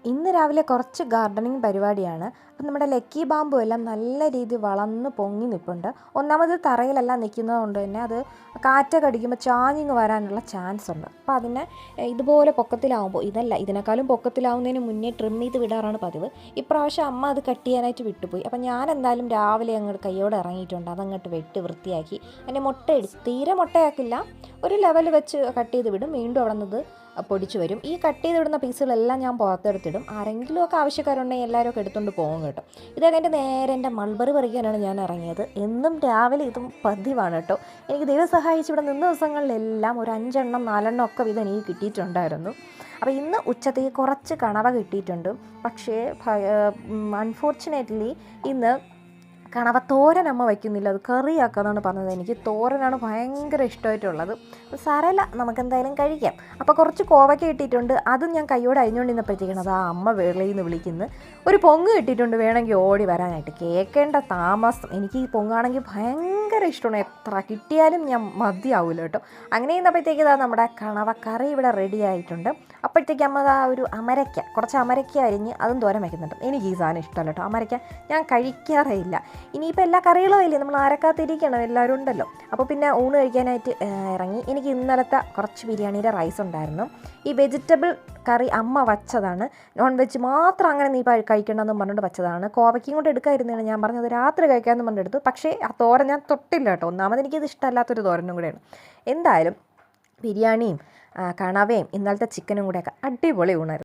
ഇന്ന് രാവിലെ കുറച്ച് ഗാർഡനിങ് പരിപാടിയാണ്. അപ്പം നമ്മുടെ ലക്കി ബാമ്പു എല്ലാം നല്ല രീതിയിൽ വളർന്ന് പൊങ്ങി നിൽപ്പുണ്ട്. ഒന്നാമത് തറയിലല്ല നിൽക്കുന്നത് കൊണ്ട് തന്നെ അത് കാറ്റൊക്കെ അടിക്കുമ്പോൾ ചാഞ്ഞിങ്ങ് വരാനുള്ള ചാൻസ് ഉണ്ട്. അപ്പോൾ അതിനെ ഇതുപോലെ പൊക്കത്തിലാവുമ്പോൾ ഇതിനേക്കാളും പൊക്കത്തിലാവുന്നതിന് മുന്നേ ട്രിം ചെയ്ത് വിടാറാണ് പതിവ്. ഇപ്രാവശ്യം അമ്മ അത് കട്ട് ചെയ്യാനായിട്ട് വിട്ടുപോയി. അപ്പം ഞാൻ എന്തായാലും രാവിലെ അങ്ങോട്ട് കയ്യോടെ ഇറങ്ങിയിട്ടുണ്ട്. അതങ്ങോട്ട് വെട്ടി വൃത്തിയാക്കി അതിൻ്റെ തീരെ മുട്ടയാക്കില്ല, ഒരു ലെവൽ വെച്ച് കട്ട് ചെയ്ത് വിടും. വീണ്ടും അവിടെ നിന്ന് പൊടിച്ചു വരും. ഈ കട്ട് ചെയ്ത് വിടുന്ന പീസുകളെല്ലാം ഞാൻ പുറത്തെടുത്തിടും. ആരെങ്കിലുമൊക്കെ ആവശ്യക്കാരുണ്ടെങ്കിൽ എല്ലാവരും ഒക്കെ എടുത്തുകൊണ്ട് പോകും കേട്ടോ. ഇതൊക്കെ എൻ്റെ നേരെ എൻ്റെ മൾബറി പറിക്കാനാണ് ഞാൻ ഇറങ്ങിയത്. എന്നും രാവിലെ ഇതും പതിവാണ് കേട്ടോ. എനിക്ക് ദൈവം സഹായിച്ച് ഇവിടെ നിന്ന ദിവസങ്ങളിലെല്ലാം ഒരു 5 എണ്ണം 4 എണ്ണം ഒക്കെ വീതം എനിക്ക് കിട്ടിയിട്ടുണ്ടായിരുന്നു. അപ്പോൾ ഇന്ന് ഉച്ചത്തേക്ക് കുറച്ച് കണവ കിട്ടിയിട്ടുണ്ട്. പക്ഷേ അൺഫോർച്ചുനേറ്റ്ലി ഇന്ന് കണവത്തോരൻ അമ്മ വയ്ക്കുന്നില്ല, അത് കറിയാക്കാന്നാണ് പറഞ്ഞത്. എനിക്ക് തോരനാണ് ഭയങ്കര ഇഷ്ടമായിട്ടുള്ളത്. സാരമില്ല, നമുക്കെന്തായാലും കഴിക്കാം. അപ്പോൾ കുറച്ച് കോവയ്ക്ക കിട്ടിയിട്ടുണ്ട്. അതും ഞാൻ കൈയോടെ അരിഞ്ഞുകൊണ്ട് നിന്നപ്പോഴത്തേക്കാണ് അത് അമ്മ വെളിയിൽ നിന്ന് വിളിക്കുന്നത്. ഒരു പൊങ്ങ് കിട്ടിയിട്ടുണ്ട്, വേണമെങ്കിൽ ഓടി വരാനായിട്ട്. കേൾക്കേണ്ട താമസം. എനിക്ക് ഈ പൊങ്ങാണെങ്കിൽ ഭയങ്കര ഇഷ്ടമാണ്. എത്ര കിട്ടിയാലും ഞാൻ മതിയാവില്ല കേട്ടോ. അങ്ങനെ ചെയ്യുന്നപ്പോഴത്തേക്ക് ഇതാ നമ്മുടെ കണവക്കറി ഇവിടെ റെഡി ആയിട്ടുണ്ട്. അപ്പോഴത്തേക്ക് അമ്മ കുറച്ച് അമരയ്ക്ക അരിഞ്ഞ് അതും തോരൻ വയ്ക്കുന്നുണ്ട്. എനിക്ക് ഈ സാധനം ഇഷ്ടമല്ല കേട്ടോ. അമരയ്ക്ക ഞാൻ കഴിക്കാറേ ഇല്ല. ഇനിയിപ്പോൾ എല്ലാ കറികളും ഇല്ലേ, നമ്മൾ ആരക്കാത്തിരിക്കണം, എല്ലാവരും ഉണ്ടല്ലോ. അപ്പോൾ പിന്നെ ഊണ് കഴിക്കാനായിട്ട് ഇറങ്ങി. എനിക്ക് ഇന്നലത്തെ കുറച്ച് ബിരിയാണിയുടെ റൈസ് ഉണ്ടായിരുന്നു. ഈ വെജിറ്റബിൾ കറി അമ്മ വച്ചതാണ്. നോൺ വെജ് മാത്രം അങ്ങനെ നീ കഴിക്കണമെന്ന് പറഞ്ഞിട്ട് വച്ചതാണ്. കോവയ്ക്കും കൊണ്ട് എടുക്കാതിരുന്നതാണ്. ഞാൻ പറഞ്ഞത് രാത്രി കഴിക്കാമെന്ന് പറഞ്ഞെടുത്തു. പക്ഷേ ആ തോരൻ ഞാൻ തൊട്ടില്ല കേട്ടോ. ഒന്നാമത് എനിക്കിത് ഇഷ്ടമല്ലാത്തൊരു തോരനും കൂടെയാണ്. എന്തായാലും ബിരിയാണിയും കണവയും ഇന്നലത്തെ ചിക്കനും കൂടെയൊക്കെ അടിപൊളി ഊണായിരുന്നു.